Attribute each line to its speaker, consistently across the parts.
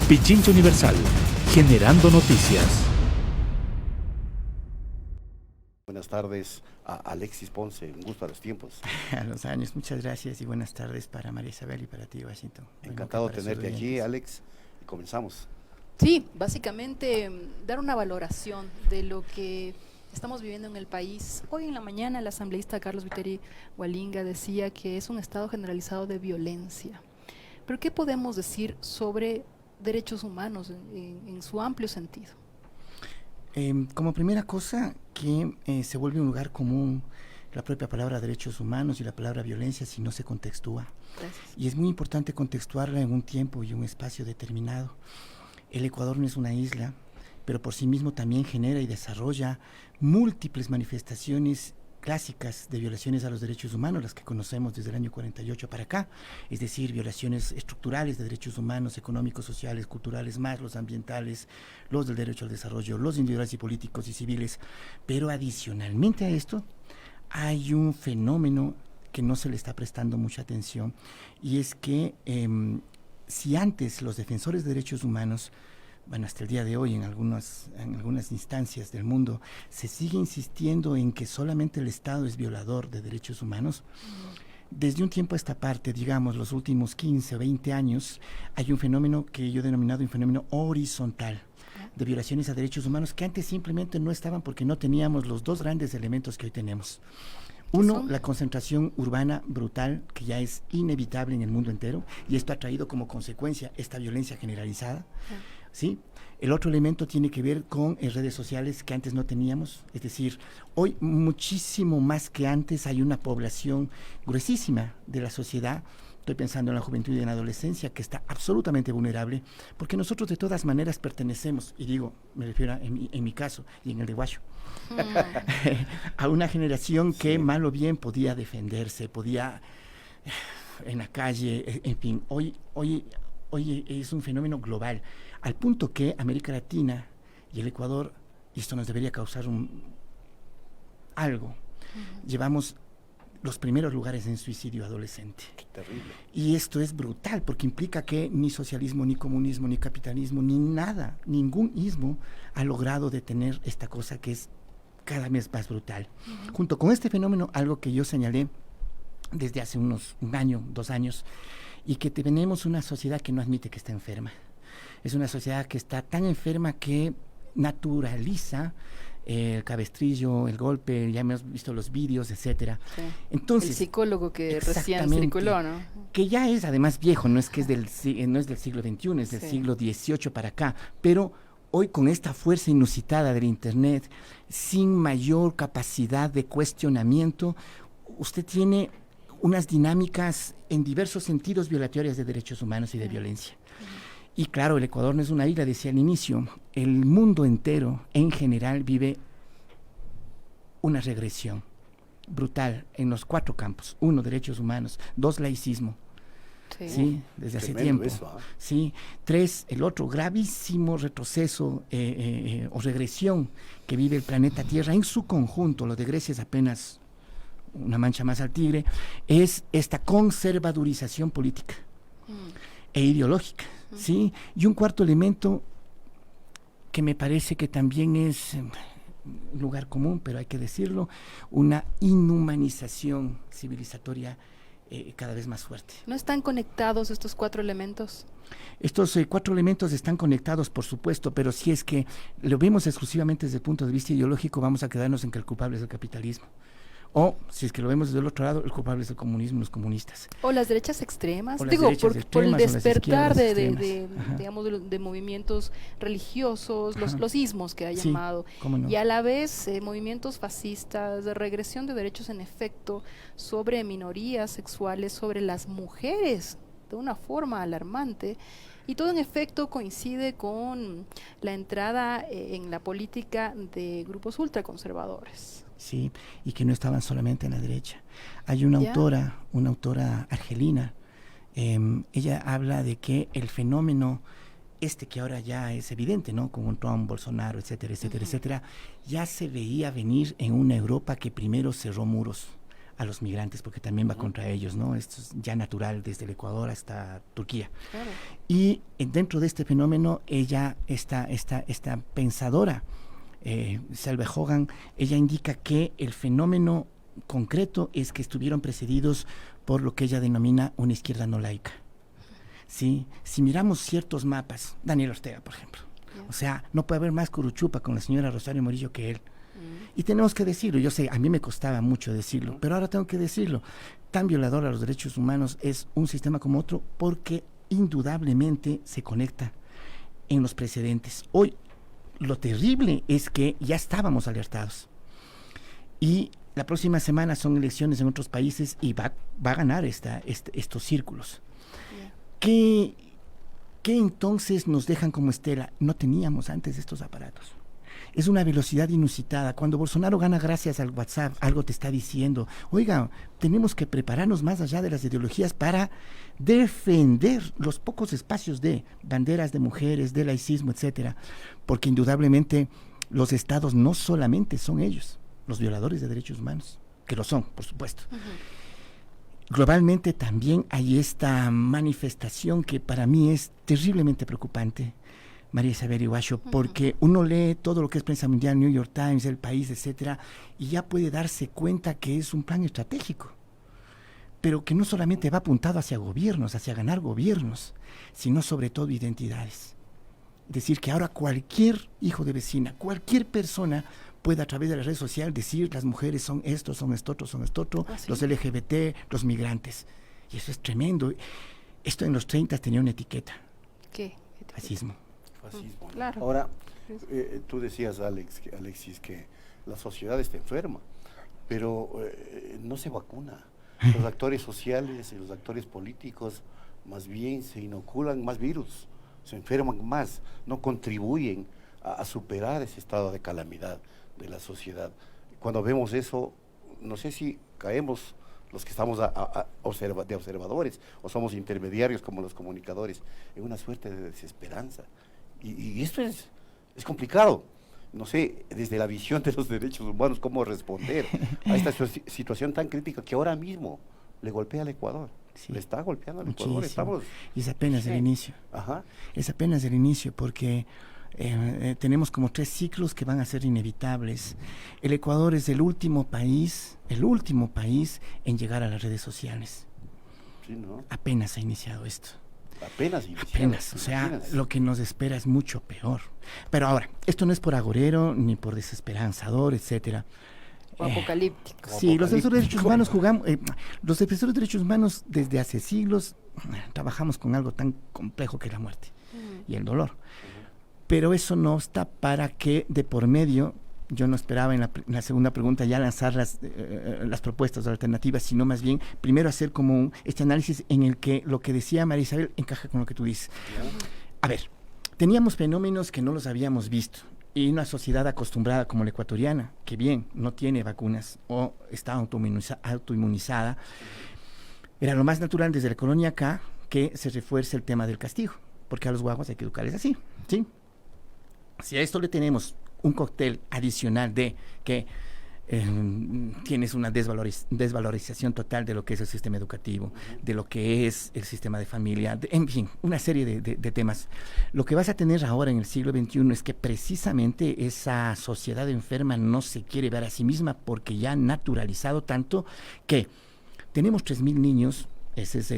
Speaker 1: Pichincha Universal, generando noticias.
Speaker 2: Buenas tardes a Alexis Ponce, un gusto a los tiempos.
Speaker 3: A los años, muchas gracias y buenas tardes para María Isabel y para ti, Washington.
Speaker 2: Encantado de tenerte aquí, Alex, y comenzamos.
Speaker 4: Sí, básicamente dar una valoración de lo que estamos viviendo en el país. Hoy en la mañana el asambleísta Carlos Viteri Hualinga decía que es un estado generalizado de violencia. Pero ¿qué podemos decir sobre derechos humanos en su amplio sentido?
Speaker 3: Como primera cosa, que se vuelve un lugar común la propia palabra derechos humanos y la palabra violencia si no se contextúa.
Speaker 4: Gracias.
Speaker 3: Y es muy importante contextuarla en un tiempo y un espacio determinado. El Ecuador no es una isla, pero por sí mismo también genera y desarrolla múltiples manifestaciones clásicas de violaciones a los derechos humanos, las que conocemos desde el año 48 para acá, es decir, violaciones estructurales de derechos humanos, económicos, sociales, culturales, más los ambientales, los del derecho al desarrollo, los individuales y políticos y civiles. Pero adicionalmente a esto, hay un fenómeno que no se le está prestando mucha atención, y es que si antes los defensores de derechos humanos, bueno, hasta el día de hoy en algunas instancias del mundo se sigue insistiendo en que solamente el Estado es violador de derechos humanos, desde un tiempo a esta parte, digamos los últimos 15 o 20 años, hay un fenómeno que yo he denominado un fenómeno horizontal de violaciones a derechos humanos que antes simplemente no estaban porque no teníamos los dos grandes elementos que hoy tenemos. Uno, la concentración urbana brutal, que ya es inevitable en el mundo entero, y esto ha traído como consecuencia esta violencia generalizada. ¿Sí? El otro elemento tiene que ver con redes sociales que antes no teníamos, es decir, hoy muchísimo más que antes hay una población gruesísima de la sociedad, estoy pensando en la juventud y en la adolescencia, que está absolutamente vulnerable, porque nosotros de todas maneras pertenecemos, y digo, me refiero en mi caso y en el de Guacho, a una generación que mal o bien podía defenderse, podía en la calle, en fin, hoy es un fenómeno global, al punto que América Latina y el Ecuador, y esto nos debería causar algo, llevamos los primeros lugares en suicidio adolescente.
Speaker 2: Terrible.
Speaker 3: Y esto es brutal, porque implica que ni socialismo, ni comunismo, ni capitalismo, ni nada, ningún ismo ha logrado detener esta cosa que es cada vez más brutal. Junto con este fenómeno, algo que yo señalé desde hace un año, 2 años, y que tenemos una sociedad que no admite que está enferma. Es una sociedad que está tan enferma que naturaliza el cabestrillo, el golpe, ya hemos visto los vídeos, etcétera.
Speaker 4: Sí.
Speaker 3: Entonces,
Speaker 4: el psicólogo que recién circuló, ¿no?
Speaker 3: Que ya es además viejo, no es que no es del siglo XXI, es del siglo XVIII para acá, pero hoy con esta fuerza inusitada del Internet, sin mayor capacidad de cuestionamiento, usted tiene unas dinámicas en diversos sentidos violatorias de derechos humanos y de violencia. Y claro, el Ecuador no es una isla, decía al inicio, el mundo entero en general vive una regresión brutal en los 4 campos. 1, derechos humanos. 2, laicismo. Sí, desde hace tiempo.
Speaker 2: Eso,
Speaker 3: Sí. 3, el otro gravísimo retroceso o regresión que vive el planeta Tierra en su conjunto. Lo de Grecia es apenas una mancha más al tigre, es esta conservadurización política e ideológica, ¿sí? Y un cuarto elemento que me parece que también es un lugar común, pero hay que decirlo, una inhumanización civilizatoria cada vez más fuerte.
Speaker 4: ¿No están conectados estos 4 elementos?
Speaker 3: Estos 4 elementos están conectados, por supuesto, pero si es que lo vemos exclusivamente desde el punto de vista ideológico, vamos a quedarnos en que el culpable es el capitalismo. O, si es que lo vemos desde el otro lado, el culpable es el comunismo y los comunistas.
Speaker 4: O las derechas extremas,
Speaker 3: Por
Speaker 4: el despertar
Speaker 3: extremas,
Speaker 4: de movimientos religiosos, los ismos que ha llamado,
Speaker 3: ¿cómo no?
Speaker 4: y a la vez movimientos fascistas, de regresión de derechos en efecto sobre minorías sexuales, sobre las mujeres, de una forma alarmante. Y todo en efecto coincide con la entrada en la política de grupos ultraconservadores.
Speaker 3: Sí, y que no estaban solamente en la derecha. Hay una autora argelina, ella habla de que el fenómeno que ahora ya es evidente, ¿no? Con un Trump, Bolsonaro, etcétera, etcétera, etcétera, ya se veía venir en una Europa que primero cerró muros a los migrantes, porque también va contra ellos, ¿no? Esto es ya natural desde el Ecuador hasta Turquía.
Speaker 4: Claro.
Speaker 3: Y dentro de este fenómeno, esta pensadora, Selve Hogan, ella indica que el fenómeno concreto es que estuvieron precedidos por lo que ella denomina una izquierda no laica. ¿Sí? Si miramos ciertos mapas, Daniel Ortega, por ejemplo, o sea, no puede haber más curuchupa con la señora Rosario Murillo que él. Y tenemos que decirlo, yo sé, a mí me costaba mucho decirlo, pero ahora tengo que decirlo. Tan violador a los derechos humanos es un sistema como otro porque indudablemente se conecta en los precedentes. Hoy, lo terrible es que ya estábamos alertados. Y la próxima semana son elecciones en otros países y va a ganar estos círculos. ¿Qué entonces nos dejan como estela? No teníamos antes estos aparatos. Es una velocidad inusitada. Cuando Bolsonaro gana gracias al WhatsApp, algo te está diciendo. Oiga, tenemos que prepararnos más allá de las ideologías para defender los pocos espacios de banderas de mujeres, de laicismo, etcétera. Porque indudablemente los estados no solamente son ellos, los violadores de derechos humanos, que lo son, por supuesto. Globalmente también hay esta manifestación que para mí es terriblemente preocupante, María Isabel Iguacho, porque uno lee todo lo que es prensa mundial, New York Times, El País, etcétera, y ya puede darse cuenta que es un plan estratégico, pero que no solamente va apuntado hacia gobiernos, hacia ganar gobiernos, sino sobre todo identidades. Es decir, que ahora cualquier hijo de vecina, cualquier persona puede a través de la red social decir las mujeres son esto, son esto otro, son esto otro, los LGBT, los migrantes. Y eso es tremendo. Esto en los 30 tenía una etiqueta.
Speaker 4: ¿Qué?
Speaker 3: Fascismo.
Speaker 2: Fascismo.
Speaker 4: Claro.
Speaker 2: Ahora, tú decías, Alexis, que la sociedad está enferma, pero no se vacuna. Los actores sociales y los actores políticos más bien se inoculan más virus, se enferman más, no contribuyen a superar ese estado de calamidad de la sociedad. Cuando vemos eso, no sé si caemos los que estamos de observadores o somos intermediarios como los comunicadores en una suerte de desesperanza. Y esto es complicado. No sé, desde la visión de los derechos humanos, cómo responder a esta situación tan crítica que ahora mismo le golpea al Ecuador. Sí. Le está golpeando al Ecuador. Estamos...
Speaker 3: Y es apenas el inicio.
Speaker 2: Ajá.
Speaker 3: Es apenas el inicio porque tenemos como 3 ciclos que van a ser inevitables. El Ecuador es el último país en llegar a las redes sociales.
Speaker 2: Sí, ¿no?
Speaker 3: Apenas ha iniciado esto.
Speaker 2: Apenas,
Speaker 3: o sea, lo que nos espera es mucho peor. Pero ahora, esto no es por agorero, ni por desesperanzador, etcétera.
Speaker 4: O apocalíptico.
Speaker 3: Sí, los defensores de derechos humanos los defensores de derechos humanos desde hace siglos trabajamos con algo tan complejo que es la muerte y el dolor. Pero eso no está para que de por medio, yo no esperaba en la segunda pregunta ya lanzar las propuestas o alternativas, sino más bien primero hacer como este análisis en el que lo que decía María Isabel encaja con lo que tú dices. A ver, teníamos fenómenos que no los habíamos visto y una sociedad acostumbrada como la ecuatoriana, que bien, no tiene vacunas o está autoinmunizada, era lo más natural desde la colonia acá que se refuerce el tema del castigo, porque a los guaguas hay que educarles así, ¿sí? Si a esto le tenemos un cóctel adicional de que tienes una desvalorización total de lo que es el sistema educativo, de lo que es el sistema de familia, en fin, una serie de temas. Lo que vas a tener ahora en el siglo XXI es que precisamente esa sociedad enferma no se quiere ver a sí misma porque ya ha naturalizado tanto que tenemos 3.000 niños, ese es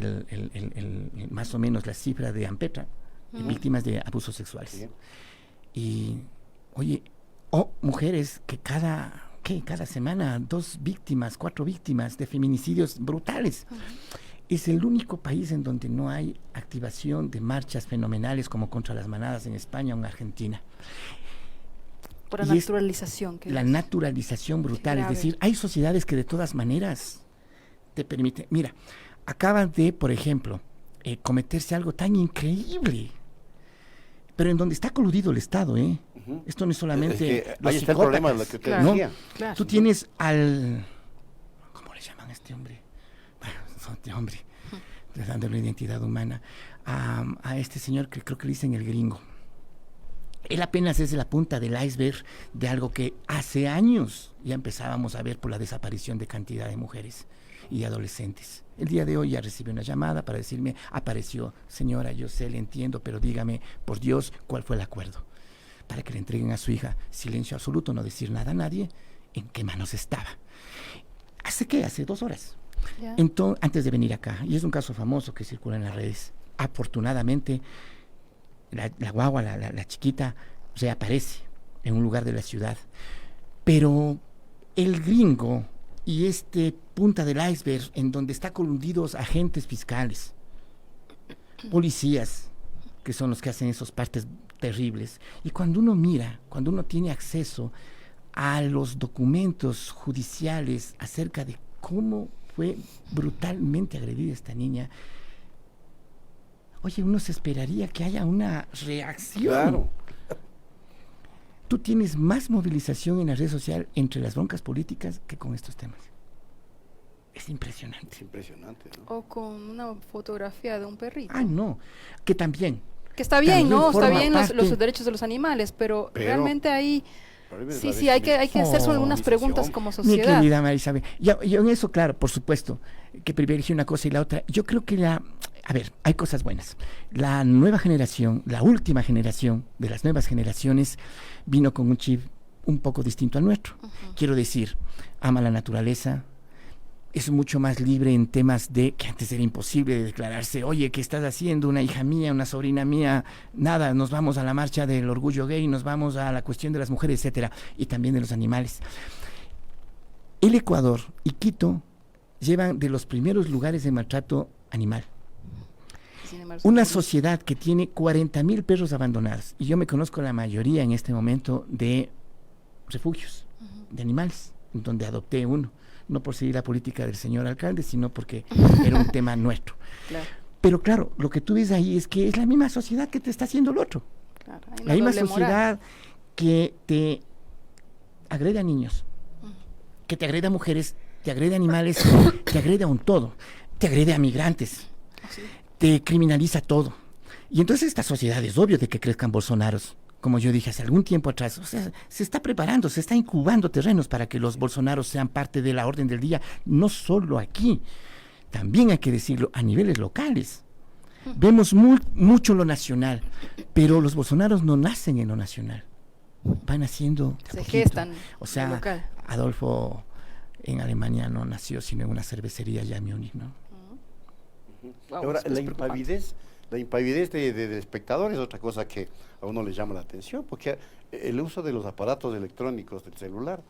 Speaker 3: más o menos la cifra de Ampetra, víctimas de abusos sexuales. Sí. Y, oye, mujeres que cada semana 2 víctimas, 4 víctimas de feminicidios brutales. Es el único país en donde no hay activación de marchas fenomenales como contra las manadas en España o en Argentina.
Speaker 4: Por la naturalización.
Speaker 3: La naturalización brutal, es decir, hay sociedades que de todas maneras te permiten. Mira, acaba de, por ejemplo, cometerse algo tan increíble, pero en donde está coludido el Estado, Esto no es solamente
Speaker 2: es que ahí está el problema de lo que usted decía.
Speaker 3: Claro. Tú tienes al... ¿Cómo le llaman a este hombre? Bueno, dándole identidad humana. A este señor que creo que le dicen el gringo. Él apenas es la punta del iceberg de algo que hace años ya empezábamos a ver por la desaparición de cantidad de mujeres y adolescentes. El día de hoy ya recibí una llamada para decirme, apareció, señora, yo sé, le entiendo, pero dígame, por Dios, ¿cuál fue el acuerdo? Para que le entreguen a su hija, silencio absoluto, no decir nada a nadie, ¿en qué manos estaba? ¿Hace qué? Hace 2 horas.
Speaker 4: Ya.
Speaker 3: Entonces, antes de venir acá, y es un caso famoso que circula en las redes, afortunadamente, la guagua, la chiquita, reaparece en un lugar de la ciudad. Pero el gringo y este punta del iceberg en donde están coludidos agentes fiscales, policías, que son los que hacen esos partes terribles. Y cuando uno mira, cuando uno tiene acceso a los documentos judiciales acerca de cómo fue brutalmente agredida esta niña, oye, uno se esperaría que haya una reacción.
Speaker 2: Claro.
Speaker 3: Tú tienes más movilización en la red social entre las broncas políticas que con estos temas. Es impresionante.
Speaker 2: Es impresionante, ¿no?
Speaker 4: O con una fotografía de un perrito.
Speaker 3: Ah, no, que también.
Speaker 4: Que está bien,
Speaker 3: También
Speaker 4: ¿no? Está
Speaker 3: forma
Speaker 4: bien
Speaker 3: parte.
Speaker 4: los derechos de los animales, pero realmente ahí sí, hay que hacerse
Speaker 3: Oh,
Speaker 4: algunas preguntas como
Speaker 3: Mi
Speaker 4: sociedad.
Speaker 3: querida Marisabel, yo en eso, claro, por supuesto, que privilegie una cosa y la otra. Yo creo que a ver, hay cosas buenas. La nueva generación, la última generación de las nuevas generaciones, vino con un chip un poco distinto al nuestro. Quiero decir, ama la naturaleza, es mucho más libre en temas de que antes era imposible de declararse, oye, ¿qué estás haciendo? Una hija mía, una sobrina mía, nada, nos vamos a la marcha del orgullo gay, nos vamos a la cuestión de las mujeres, etcétera, y también de los animales. El Ecuador y Quito llevan de los primeros lugares de maltrato animal. Una sociedad que tiene 40,000 perros abandonados, y yo me conozco la mayoría en este momento de refugios de animales, donde adopté uno, no por seguir la política del señor alcalde, sino porque era un tema nuestro.
Speaker 4: Claro.
Speaker 3: Pero claro, lo que tú ves ahí es que es la misma sociedad que te está haciendo el otro.
Speaker 4: Claro, hay una
Speaker 3: La misma
Speaker 4: doble
Speaker 3: sociedad
Speaker 4: moral.
Speaker 3: que te agrede a niños, que te agrede a mujeres, te agrede a animales, te agrede a un todo, te agrede a migrantes,
Speaker 4: Sí.
Speaker 3: te criminaliza todo. Y entonces esta sociedad es obvio de que crezcan Bolsonaros, como yo dije hace algún tiempo atrás. O sea, se está preparando, se está incubando terrenos para que los Bolsonaros sean parte de la orden del día, no solo aquí, también hay que decirlo a niveles locales. Vemos mucho lo nacional, pero los Bolsonaros no nacen en lo nacional, van haciendo de a
Speaker 4: Se
Speaker 3: poquito.
Speaker 4: gestan
Speaker 3: O sea,
Speaker 4: lo local.
Speaker 3: Adolfo en Alemania no nació sino en una cervecería ya en Múnich, ¿no?
Speaker 4: Wow,
Speaker 2: Ahora,
Speaker 4: es
Speaker 2: la
Speaker 4: preocupante.
Speaker 2: impavidez del espectador es otra cosa que a uno le llama la atención, porque el uso de los aparatos electrónicos del celular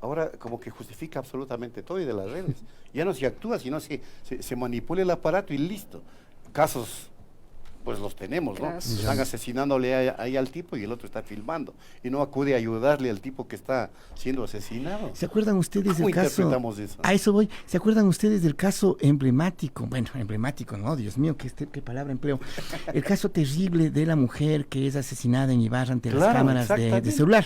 Speaker 2: ahora como que justifica absolutamente todo y de las redes. Ya no se actúa, sino se manipula el aparato y listo. Casos, pues los tenemos, ¿no?
Speaker 4: Casos.
Speaker 2: Están asesinándole ahí al tipo y el otro está filmando y no acude a ayudarle al tipo que está siendo asesinado.
Speaker 3: ¿Se acuerdan ustedes
Speaker 2: ¿Cómo
Speaker 3: del caso?
Speaker 2: interpretamos eso?
Speaker 3: A eso voy. ¿Se acuerdan ustedes del caso emblemático? Bueno, emblemático, no, Dios mío, qué palabra empleo. El caso terrible de la mujer que es asesinada en Ibarra ante las
Speaker 2: Claro,
Speaker 3: cámaras de
Speaker 2: exactamente.
Speaker 3: celular.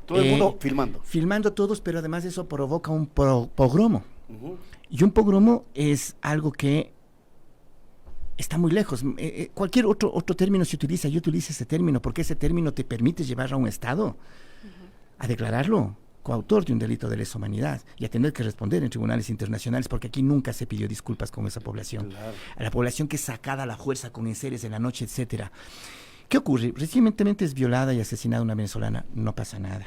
Speaker 2: Todo el mundo filmando.
Speaker 3: Filmando todos, pero además eso provoca un pogromo.
Speaker 2: Ujú.
Speaker 3: Y un pogromo es algo que está muy lejos. Cualquier otro término se utiliza, yo utilizo ese término, porque ese término te permite llevar a un Estado a declararlo coautor de un delito de lesa humanidad y a tener que responder en tribunales internacionales, porque aquí nunca se pidió disculpas con esa población.
Speaker 2: Claro.
Speaker 3: A la población que es sacada a la fuerza con enseres en la noche, etcétera. ¿Qué ocurre? Recientemente es violada y asesinada una venezolana, no pasa nada.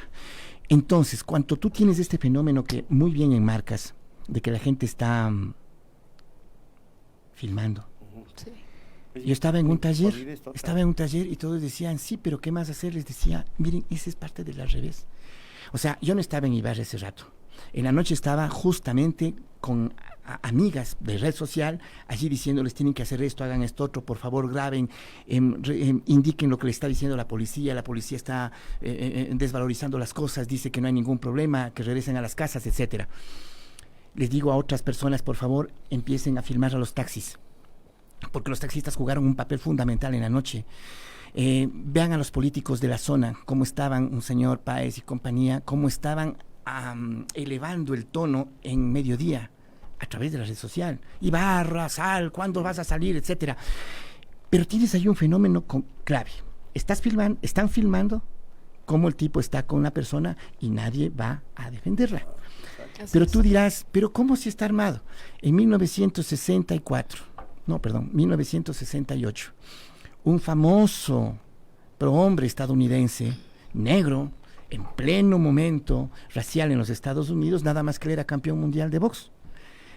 Speaker 3: Entonces, cuando tú tienes este fenómeno que muy bien enmarcas, de que la gente está filmando.
Speaker 4: Sí.
Speaker 3: Yo estaba en un taller,
Speaker 2: Impavidez total.
Speaker 3: y todos decían, sí, pero ¿qué más hacer? Les decía, miren, esa es parte del al revés. O sea, yo no estaba en Ibarra ese rato. En la noche estaba justamente con amigas de red social, allí diciéndoles, tienen que hacer esto, hagan esto otro, por favor graben, indiquen lo que le está diciendo la policía está desvalorizando las cosas, dice que no hay ningún problema, que regresen a las casas, etcétera. Les digo a otras personas, por favor, empiecen a filmar a los taxis, porque los taxistas jugaron un papel fundamental en la noche. Vean a los políticos de la zona, cómo estaban un señor Páez y compañía, cómo estaban elevando el tono en mediodía a través de la red social. Ibarra, sal, ¿cuándo vas a salir? Etcétera. Pero tienes ahí un fenómeno clave. Están filmando, cómo el tipo está con una persona y nadie va a defenderla.
Speaker 4: Así
Speaker 3: Pero
Speaker 4: es.
Speaker 3: tú dirás, ¿pero cómo si está armado? En 1968, un famoso prohombre estadounidense, negro, en pleno momento racial en los Estados Unidos, nada más que él era campeón mundial de box.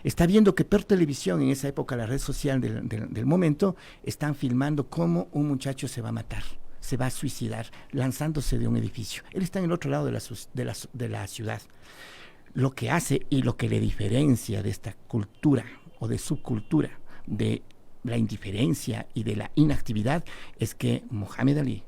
Speaker 3: Está viendo que por televisión, en esa época, la red social del momento, están filmando cómo un muchacho se va a matar, se va a suicidar, lanzándose de un edificio. Él está en el otro lado de la ciudad. Lo que hace y lo que le diferencia de esta cultura o de subcultura, de la indiferencia y de la inactividad, es que Mohamed Ali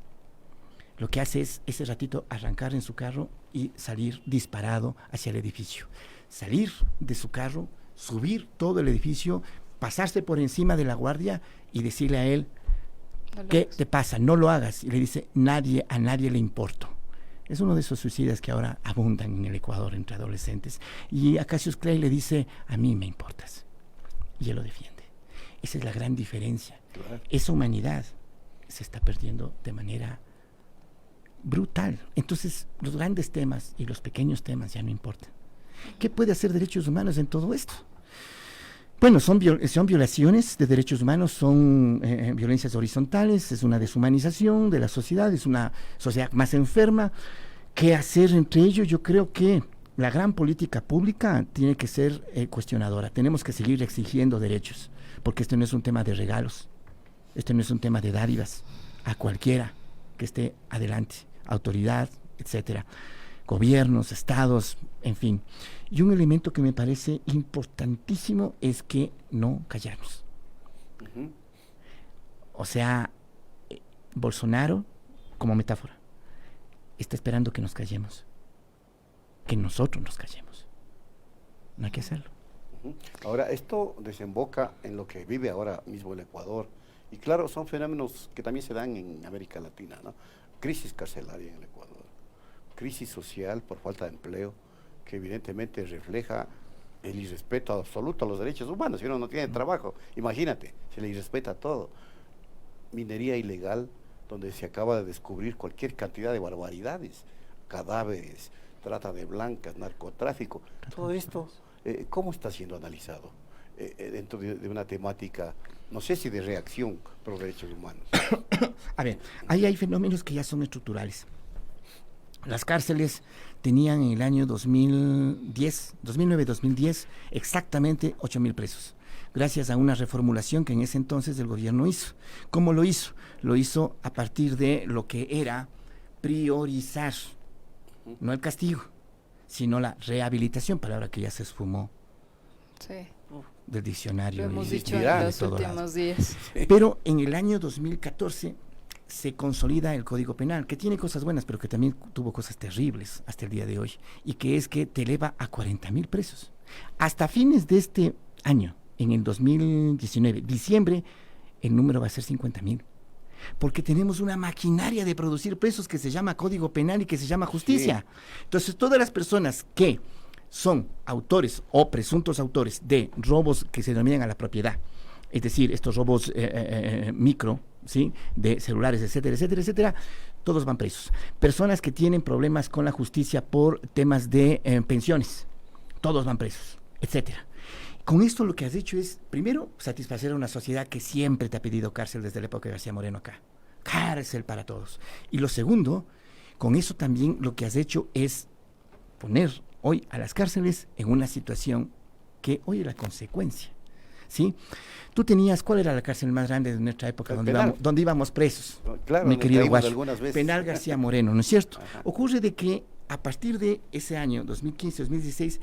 Speaker 3: lo que hace es ese ratito arrancar en su carro y salir disparado hacia el edificio. Salir de su carro, subir todo el edificio, pasarse por encima de la guardia y decirle a él,
Speaker 4: No lo
Speaker 3: ¿qué
Speaker 4: hagas.
Speaker 3: te pasa? No lo hagas. Y le dice, a nadie le importo. Es uno de esos suicidas que ahora abundan en el Ecuador entre adolescentes. Y a Cassius Clay le dice, a mí me importas. Y él lo defiende. Esa es la gran diferencia.
Speaker 2: Claro.
Speaker 3: Esa humanidad se está perdiendo de manera brutal. Entonces, los grandes temas y los pequeños temas ya no importan. ¿Qué puede hacer derechos humanos en todo esto? Bueno, son violaciones de derechos humanos, son violencias horizontales, es una deshumanización de la sociedad, es una sociedad más enferma. ¿Qué hacer entre ellos? Yo creo que la gran política pública tiene que ser cuestionadora. Tenemos que seguir exigiendo derechos, porque esto no es un tema de regalos, esto no es un tema de dádivas a cualquiera que esté adelante, autoridad, etcétera, gobiernos, estados, en fin. Y un elemento que me parece importantísimo es que no callarnos.
Speaker 2: Ujú.
Speaker 3: O sea, Bolsonaro, como metáfora, está esperando que nos callemos, que nosotros nos callemos. No hay que hacerlo.
Speaker 2: Ujú. Ahora, esto desemboca en lo que vive ahora mismo el Ecuador. Y claro, son fenómenos que también se dan en América Latina, ¿no? Crisis carcelaria en el Ecuador, crisis social por falta de empleo, que evidentemente refleja el irrespeto absoluto a los derechos humanos. Si uno no tiene trabajo, imagínate, se le irrespeta todo. Minería ilegal, donde se acaba de descubrir cualquier cantidad de barbaridades, cadáveres, trata de blancas, narcotráfico. Todo esto, ¿cómo está siendo analizado dentro de una temática, no sé si de reacción por los derechos humanos?
Speaker 3: A ver, ahí hay fenómenos que ya son estructurales. Las cárceles tenían en el año 2009-2010 exactamente 8,000 presos, gracias a una reformulación que en ese entonces el gobierno hizo. ¿Cómo lo hizo? Lo hizo a partir de lo que era priorizar, no el castigo, sino la rehabilitación, palabra que ya se esfumó
Speaker 4: Sí,
Speaker 3: del diccionario.
Speaker 4: lo hemos
Speaker 3: y
Speaker 4: dicho
Speaker 3: de
Speaker 4: en los
Speaker 3: todo lado.
Speaker 4: últimos días.
Speaker 3: Pero en el año 2014 se consolida el Código Penal, que tiene cosas buenas, pero que también tuvo cosas terribles hasta el día de hoy, y que es que te eleva a 40,000 presos. Hasta fines de este año, en el 2019, diciembre, el número va a ser 50,000. Porque tenemos una maquinaria de producir presos que se llama Código Penal y que se llama justicia. Sí. Entonces, todas las personas que son autores o presuntos autores de robos que se denominan a la propiedad, es decir, estos robos micro, ¿sí?, de celulares, etcétera, etcétera, etcétera, todos van presos. Personas que tienen problemas con la justicia por temas de pensiones, todos van presos, etcétera. Con esto lo que has hecho es, primero, satisfacer a una sociedad que siempre te ha pedido cárcel desde la época de García Moreno acá. Cárcel para todos. Y lo segundo, con eso también lo que has hecho es poner hoy a las cárceles en una situación que hoy es la consecuencia, ¿sí? Tú tenías, ¿cuál era la cárcel más grande de nuestra época donde íbamos presos?
Speaker 2: Claro,
Speaker 3: mi querido Guacho,
Speaker 2: algunas veces.
Speaker 3: Penal García Moreno, ¿no es cierto?
Speaker 2: Ajá.
Speaker 3: Ocurre de que a partir de ese año, 2015-2016,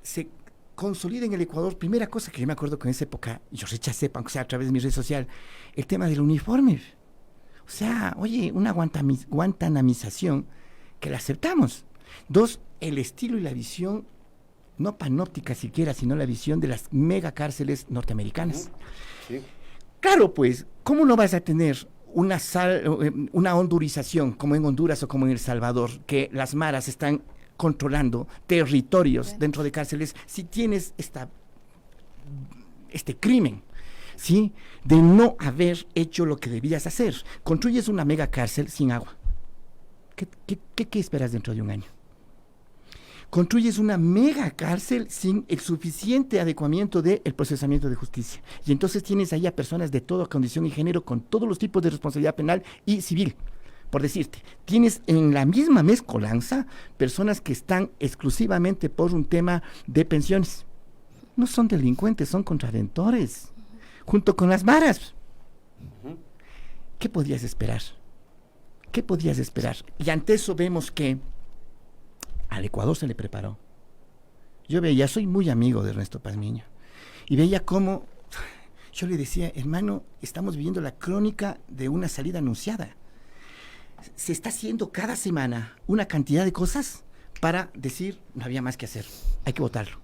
Speaker 3: se consolida en el Ecuador, primera cosa que yo me acuerdo que en esa época, yo rechacé, aunque sea a través de mi red social, el tema del uniforme. O sea, oye, una guantanamización que la aceptamos. Dos, el estilo y la visión, no panóptica siquiera, sino la visión de las megacárceles norteamericanas.
Speaker 2: Sí.
Speaker 3: Claro, pues, ¿cómo no vas a tener una hondurización como en Honduras o como en El Salvador, que las maras están controlando territorios dentro de cárceles, si tienes este crimen, ¿sí?, de no haber hecho lo que debías hacer? Construyes una mega cárcel sin agua, ¿Qué esperas dentro de un año? Construyes una mega cárcel sin el suficiente adecuamiento del procesamiento de justicia. Y entonces tienes ahí a personas de toda condición y género con todos los tipos de responsabilidad penal y civil. Por decirte, tienes en la misma mezcolanza personas que están exclusivamente por un tema de pensiones. No son delincuentes, son contraventores, junto con las maras. ¿Qué podías esperar? ¿Qué podías esperar? Y ante eso vemos que al Ecuador se le preparó. Yo veía, soy muy amigo de Ernesto Pazmiño, y veía cómo, yo le decía, hermano, estamos viviendo la crónica de una salida anunciada. Se está haciendo cada semana una cantidad de cosas para decir, no había más que hacer, hay que votarlo.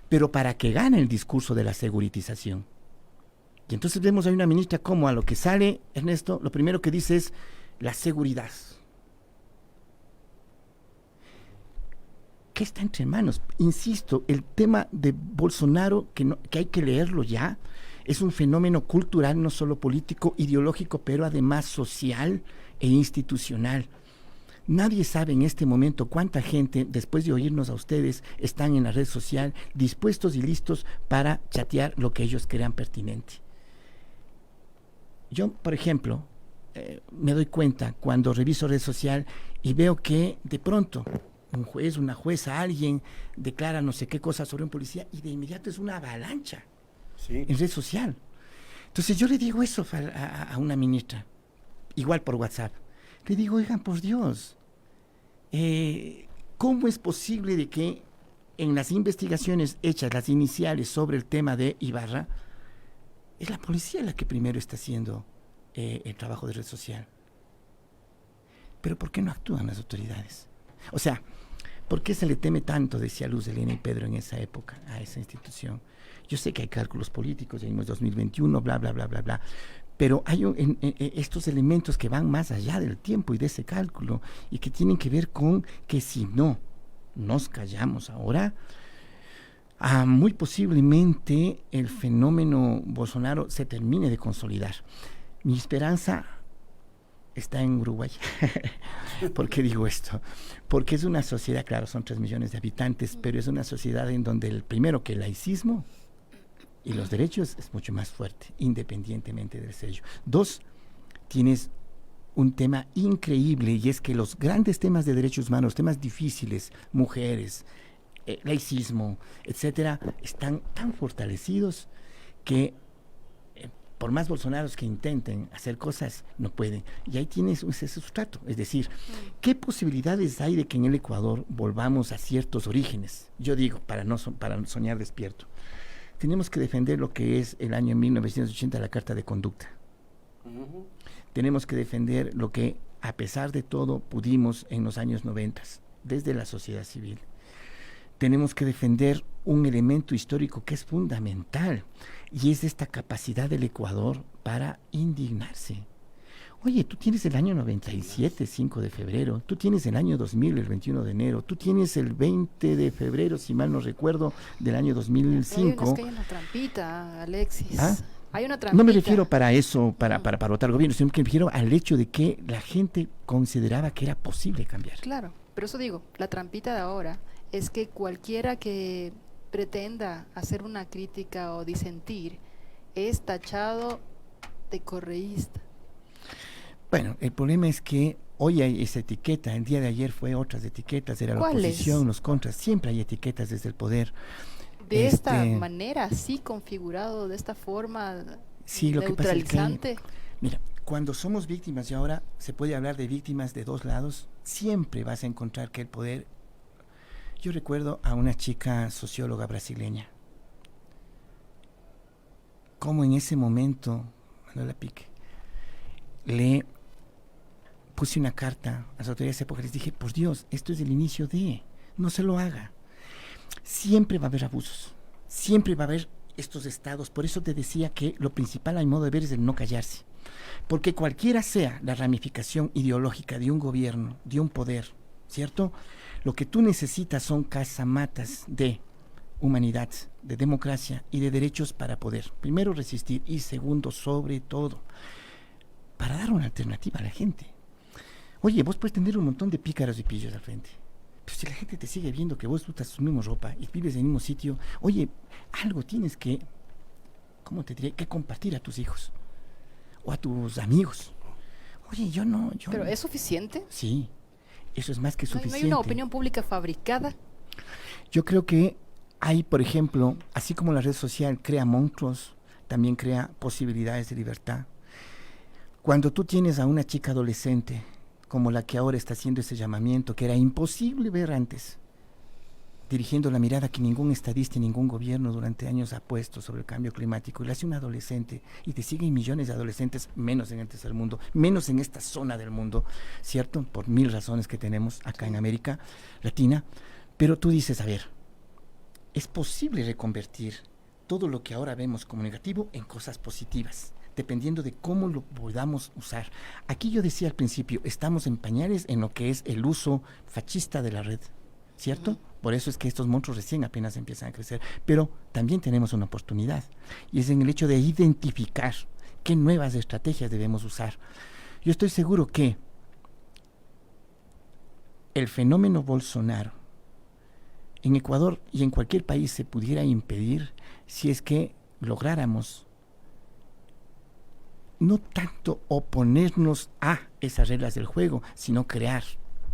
Speaker 3: Pero para que gane el discurso de la seguritización. Y entonces vemos a una ministra como a lo que sale, Ernesto, lo primero que dice es la seguridad. ¿Qué está entre manos? Insisto, el tema de Bolsonaro, que hay que leerlo ya, es un fenómeno cultural, no solo político, ideológico, pero además social e institucional. Nadie sabe en este momento cuánta gente, después de oírnos a ustedes, están en la red social dispuestos y listos para chatear lo que ellos crean pertinente. Yo, por ejemplo, me doy cuenta cuando reviso red social y veo que de pronto un juez, una jueza, alguien declara no sé qué cosa sobre un policía y de inmediato es una avalancha en red social. Entonces yo le digo eso a una ministra, igual por WhatsApp. Le digo, oigan, por Dios, ¿cómo es posible de que en las investigaciones hechas, las iniciales sobre el tema de Ibarra, es la policía la que primero está haciendo el trabajo de red social? Pero ¿por qué no actúan las autoridades? O sea, ¿por qué se le teme tanto, decía Luz Helena y Pedro en esa época, a esa institución? Yo sé que hay cálculos políticos, ya vimos 2021, bla, bla, bla, bla, bla, pero hay estos elementos que van más allá del tiempo y de ese cálculo y que tienen que ver con que si no nos callamos ahora, muy posiblemente el fenómeno Bolsonaro se termine de consolidar. Mi esperanza está en Uruguay. ¿Por qué digo esto? Porque es una sociedad, claro, son 3 millones de habitantes, pero es una sociedad en donde el laicismo y los derechos es mucho más fuerte, independientemente del sello. 2, tienes un tema increíble, y es que los grandes temas de derechos humanos, temas difíciles, mujeres, laicismo, etcétera, están tan fortalecidos que por más bolsonaros que intenten hacer cosas, no pueden. Y ahí tienes ese sustrato. Es decir, ¿qué posibilidades hay de que en el Ecuador volvamos a ciertos orígenes? Yo digo, para soñar despierto. Tenemos que defender lo que es el año 1980, la Carta de Conducta. Tenemos que defender lo que, a pesar de todo, pudimos en los años 90, desde la sociedad civil. Tenemos que defender un elemento histórico que es fundamental, y es esta capacidad del Ecuador para indignarse. Oye, tú tienes el año 97, 5 de febrero, tú tienes el año 2000, el 21 de enero, tú tienes el 20 de febrero, si mal no recuerdo, del año 2005.
Speaker 4: Hay una trampita, Alexis.
Speaker 3: ¿Ah?
Speaker 4: Hay una trampita.
Speaker 3: No me refiero para eso, para votar gobierno, sino que me refiero al hecho de que la gente consideraba que era posible cambiar.
Speaker 4: Claro, pero eso digo, la trampita de ahora es que cualquiera que pretenda hacer una crítica o disentir es tachado de correísta.
Speaker 3: Bueno, el problema es que hoy hay esa etiqueta, el día de ayer fue otras etiquetas, era la oposición, los contras, siempre hay etiquetas desde el poder.
Speaker 4: De esta manera, así configurado, de esta forma
Speaker 3: sí, lo
Speaker 4: neutralizante.
Speaker 3: Que pasa es que mira, cuando somos víctimas, y ahora se puede hablar de víctimas de dos lados, siempre vas a encontrar que el poder... Yo recuerdo a una chica socióloga brasileña, como en ese momento, Manuela Pique, le puse una carta a las autoridades de época, les dije, por Dios, esto es el inicio de, no se lo haga. Siempre va a haber abusos, siempre va a haber estos estados, por eso te decía que lo principal a mi modo de ver es el no callarse, porque cualquiera sea la ramificación ideológica de un gobierno, de un poder, ¿cierto?, lo que tú necesitas son casamatas de humanidad, de democracia y de derechos para poder, primero, resistir y segundo, sobre todo, para dar una alternativa a la gente. Oye, vos puedes tener un montón de pícaros y pillos al frente. Pero si la gente te sigue viendo que vos usas tu misma ropa y vives en el mismo sitio, oye, algo tienes que, ¿cómo te diré? Que compartir a tus hijos o a tus amigos. Oye, yo no...
Speaker 4: ¿Pero es suficiente?
Speaker 3: Sí, eso es más que
Speaker 4: ¿No
Speaker 3: suficiente.
Speaker 4: hay una opinión pública fabricada?
Speaker 3: Yo creo que hay, por ejemplo, así como la red social crea monstruos, también crea posibilidades de libertad. Cuando tú tienes a una chica adolescente, como la que ahora está haciendo ese llamamiento, que era imposible ver antes, dirigiendo la mirada que ningún estadista y ningún gobierno durante años ha puesto sobre el cambio climático, y la hace un adolescente, y te siguen millones de adolescentes, menos en el tercer mundo, menos en esta zona del mundo, ¿cierto? Por 1000 razones que tenemos acá en América Latina. Pero tú dices, a ver, es posible reconvertir todo lo que ahora vemos como negativo en cosas positivas, dependiendo de cómo lo podamos usar. Aquí yo decía al principio, estamos en pañales en lo que es el uso fascista de la red, ¿cierto? Por eso es que estos monstruos recién apenas empiezan a crecer. Pero también tenemos una oportunidad, y es en el hecho de identificar qué nuevas estrategias debemos usar. Yo estoy seguro que el fenómeno Bolsonaro en Ecuador y en cualquier país se pudiera impedir si es que lográramos no tanto oponernos a esas reglas del juego, sino crear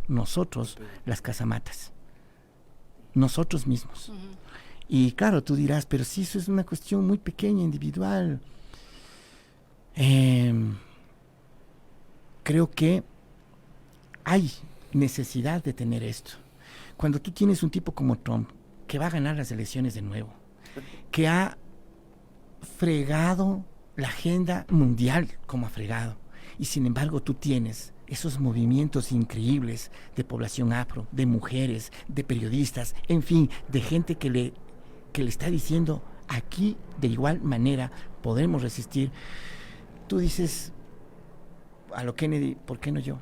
Speaker 3: nosotros las casamatas, nosotros mismos. Y claro, tú dirás, pero si eso es una cuestión muy pequeña, individual. Creo que hay necesidad de tener esto. Cuando tú tienes un tipo como Trump, que va a ganar las elecciones de nuevo, que ha fregado la agenda mundial como ha fregado, y sin embargo tú tienes esos movimientos increíbles de población afro, de mujeres, de periodistas, en fin, de gente que le está diciendo, aquí de igual manera podremos resistir. Tú dices, a lo Kennedy, ¿por qué no yo?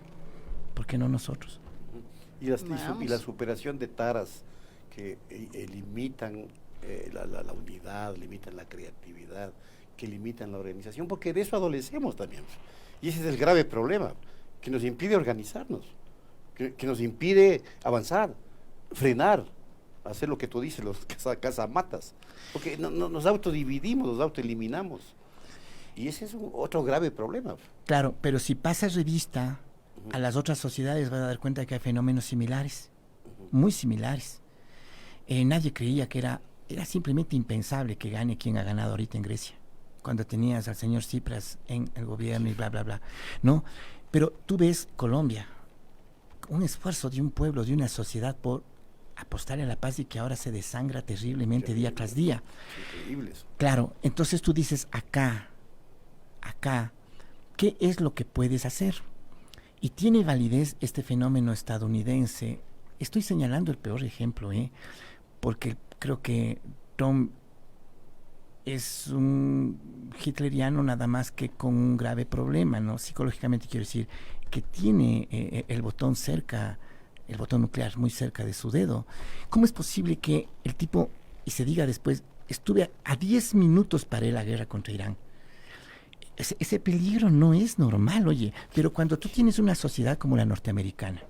Speaker 3: ¿Por qué no nosotros?
Speaker 2: Y la superación de taras que limitan la unidad, limitan la creatividad, que limitan la organización, porque de eso adolecemos también. Y ese es el grave problema, que nos impide organizarnos, que nos impide avanzar, frenar, hacer lo que tú dices, los casamatas, porque nos autodividimos, nos autoeliminamos. Y ese es otro grave problema.
Speaker 3: Claro, pero si pasas revista a las otras sociedades vas a dar cuenta que hay fenómenos similares, muy similares. Nadie creía que era simplemente impensable que gane quien ha ganado ahorita en Grecia, cuando tenías al señor Tsipras en el gobierno y bla, bla, bla, ¿no? Pero tú ves Colombia, un esfuerzo de un pueblo, de una sociedad por apostar a la paz y que ahora se desangra terriblemente día tras día.
Speaker 2: Increíbles.
Speaker 3: Claro, entonces tú dices, acá, ¿qué es lo que puedes hacer? Y tiene validez este fenómeno estadounidense. Estoy señalando el peor ejemplo, porque creo que Trump es un hitleriano nada más que con un grave problema, ¿no? Psicológicamente quiero decir que tiene el botón nuclear muy cerca de su dedo. ¿Cómo es posible que el tipo, y se diga después, estuve a 10 minutos para la guerra contra Irán? Ese peligro no es normal, oye, pero cuando tú tienes una sociedad como la norteamericana,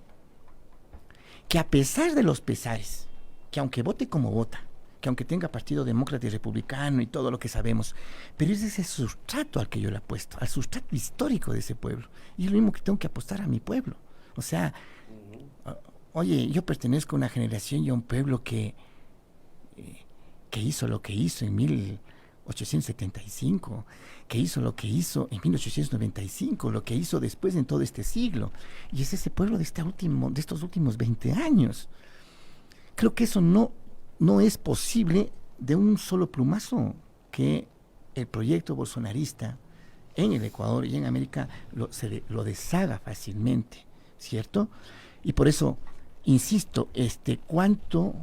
Speaker 3: que a pesar de los pesares, que aunque vote como vota, que aunque tenga partido demócrata y republicano y todo lo que sabemos, pero es ese sustrato al que yo le apuesto, al sustrato histórico de ese pueblo, y es lo mismo que tengo que apostar a mi pueblo. O sea, oye, yo pertenezco a una generación y a un pueblo que hizo lo que hizo en 1875, que hizo lo que hizo en 1895, lo que hizo después en todo este siglo, y es ese pueblo de estos últimos 20 años. Creo que eso no es posible de un solo plumazo, que el proyecto bolsonarista en el Ecuador y en América lo deshaga fácilmente, ¿cierto? Y por eso, insisto, cuánto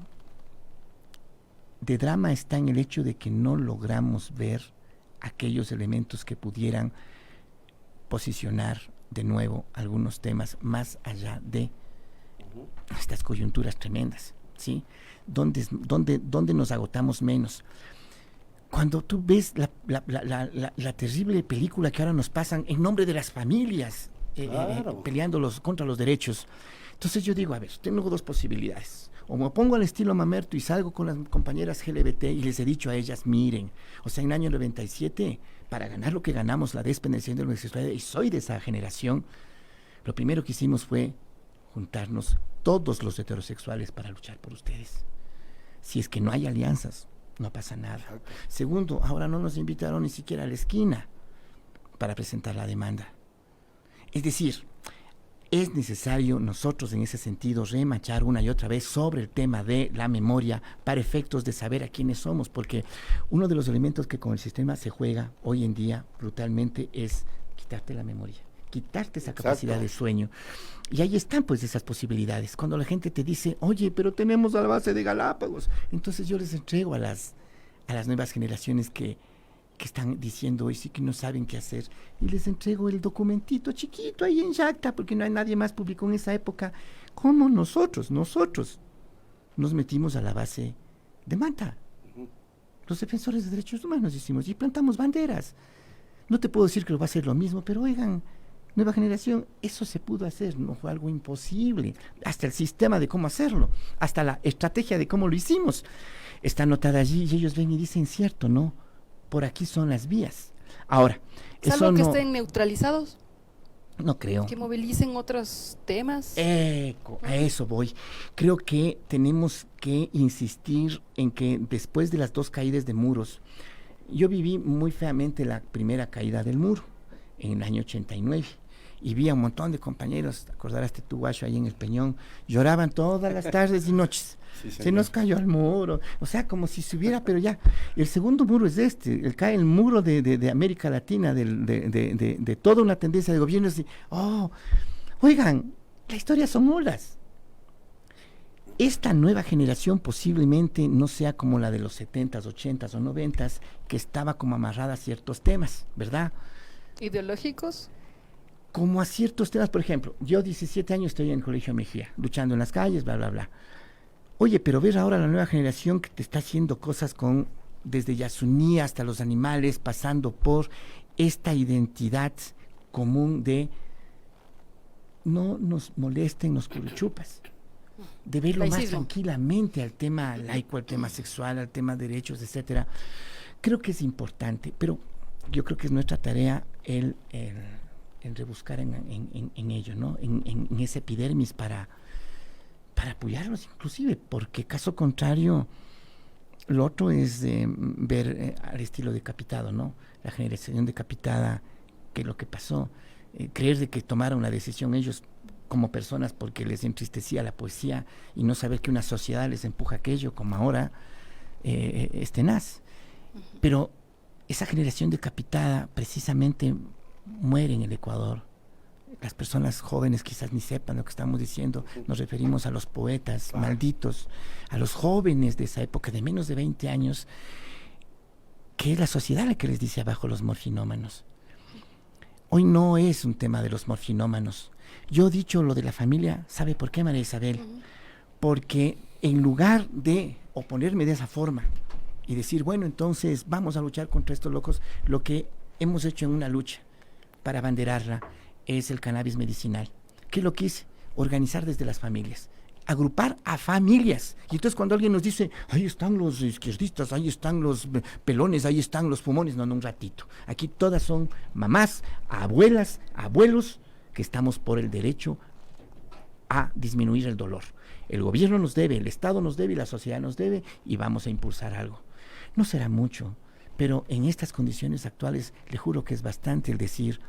Speaker 3: de drama está en el hecho de que no logramos ver aquellos elementos que pudieran posicionar de nuevo algunos temas más allá de estas coyunturas tremendas, ¿sí? ¿Dónde nos agotamos menos? Cuando tú ves la terrible película que ahora nos pasan en nombre de las familias,
Speaker 2: Claro.
Speaker 3: peleando contra los derechos. Entonces yo digo, a ver, tengo dos posibilidades. O me pongo al estilo Mamerto y salgo con las compañeras LGBT y les he dicho a ellas, miren, o sea, en el año 97, para ganar lo que ganamos, la despenalización de la homosexualidad, y soy de esa generación, lo primero que hicimos fue juntarnos todos los heterosexuales para luchar por ustedes. Si es que no hay alianzas, no pasa nada.
Speaker 2: Exacto.
Speaker 3: Segundo, ahora no nos invitaron ni siquiera a la esquina para presentar la demanda. Es decir, es necesario nosotros en ese sentido remachar una y otra vez sobre el tema de la memoria para efectos de saber a quiénes somos, porque uno de los elementos que con el sistema se juega hoy en día brutalmente es quitarte la memoria, quitarte esa capacidad de sueño. Y ahí están pues esas posibilidades. Cuando la gente te dice, oye, pero tenemos a la base de Galápagos, entonces yo les entrego a las nuevas generaciones que están diciendo hoy sí que no saben qué hacer, y les entrego el documentito chiquito ahí en Yacta, porque no hay nadie más publicó en esa época, cómo nosotros nos metimos a la base de Manta. Los defensores de derechos humanos hicimos, y plantamos banderas. No te puedo decir que va a ser lo mismo, pero oigan, nueva generación, eso se pudo hacer, no fue algo imposible. Hasta el sistema de cómo hacerlo, hasta la estrategia de cómo lo hicimos, está anotada allí, y ellos ven y dicen, cierto, ¿no? Por aquí son las vías. Ahora,
Speaker 4: ¿Salvo
Speaker 3: eso
Speaker 4: que
Speaker 3: no,
Speaker 4: estén neutralizados?
Speaker 3: no creo.
Speaker 4: ¿Que movilicen otros temas?
Speaker 3: A eso voy. Creo que tenemos que insistir en que después de las dos caídas de muros, yo viví muy feamente la primera caída del muro en el año 89 y vi a un montón de compañeros, te acordarás tú, Guacho, ahí en el Peñón, lloraban todas las tardes y noches.
Speaker 2: Sí,
Speaker 3: Se nos cayó el muro, o sea, como si se hubiera, pero ya, el segundo muro es cae el muro de América Latina, de toda una tendencia de gobiernos, y, oigan, la historia son olas. Esta nueva generación posiblemente no sea como la de los 70s, 80s o 90s, que estaba como amarrada a ciertos temas, ¿verdad?
Speaker 4: ¿Ideológicos?
Speaker 3: Como a ciertos temas, por ejemplo, yo 17 años estoy en el Colegio Mejía, luchando en las calles, bla, bla, bla. Oye, pero ver ahora la nueva generación que te está haciendo cosas desde Yasuní hasta los animales, pasando por esta identidad común de no nos molesten los curuchupas, de verlo más tranquilamente al tema laico, al tema sexual, al tema de derechos, etcétera. Creo que es importante, pero yo creo que es nuestra tarea el rebuscar en ello, ¿no? En ese epidermis para apoyarlos inclusive, porque caso contrario, lo otro es ver al estilo decapitado, ¿no? La generación decapitada, que lo que pasó, creer de que tomaron la decisión ellos como personas porque les entristecía la poesía y no saber que una sociedad les empuja aquello, como ahora es tenaz. Pero esa generación decapitada precisamente muere en el Ecuador. Las personas jóvenes quizás ni sepan lo que estamos diciendo. Nos referimos a los poetas malditos, a los jóvenes de esa época de menos de 20 años, que es la sociedad la que les dice abajo los morfinómanos. Hoy no es un tema de los morfinómanos. Yo he dicho lo de la familia, ¿sabe por qué, María Isabel? Porque en lugar de oponerme de esa forma y decir, bueno, entonces vamos a luchar contra estos locos, lo que hemos hecho en una lucha para abanderarla es el cannabis medicinal. ¿Qué es lo que hice? Organizar desde las familias, agrupar a familias. Y entonces cuando alguien nos dice, ahí están los izquierdistas, ahí están los pelones, ahí están los fumones, no, un ratito. Aquí todas son mamás, abuelas, abuelos, que estamos por el derecho a disminuir el dolor. El gobierno nos debe, el Estado nos debe y la sociedad nos debe, y vamos a impulsar algo. No será mucho, pero en estas condiciones actuales le juro que es bastante el decir,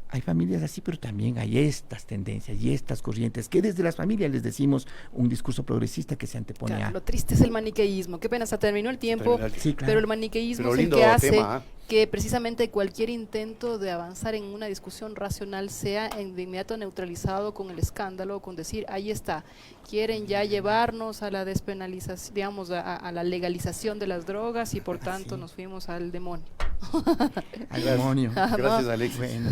Speaker 3: hay familias así, pero también hay estas tendencias y estas corrientes que desde las familias les decimos un discurso progresista que se antepone
Speaker 4: Claro,
Speaker 3: a...
Speaker 4: lo triste es el maniqueísmo. Qué pena, se terminó el tiempo,
Speaker 3: Sí, claro.
Speaker 4: pero el maniqueísmo
Speaker 2: Pero
Speaker 4: es el
Speaker 2: lindo
Speaker 4: que hace
Speaker 2: tema,
Speaker 4: que precisamente cualquier intento de avanzar en una discusión racional sea de inmediato neutralizado con el escándalo, con decir, ahí está, quieren ya llevarnos a la despenalización, digamos, a la legalización de las drogas y por tanto nos fuimos al demonio.
Speaker 3: Al demonio.
Speaker 2: Gracias, Alexis.
Speaker 3: Bueno,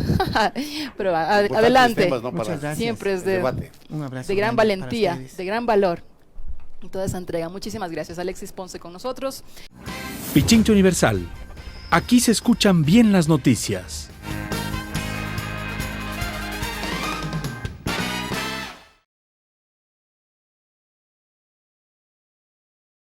Speaker 4: Pero
Speaker 2: Importantes
Speaker 4: adelante,
Speaker 2: temas, ¿no?
Speaker 3: Muchas
Speaker 2: Para
Speaker 3: gracias.
Speaker 4: siempre es
Speaker 2: el debate.
Speaker 3: un abrazo
Speaker 4: de gran
Speaker 3: grande para
Speaker 4: valentía,
Speaker 3: ustedes.
Speaker 4: de gran valor toda esa entrega. Muchísimas gracias, Alexis Ponce con nosotros.
Speaker 1: Pichincha Universal. Aquí se escuchan bien las noticias.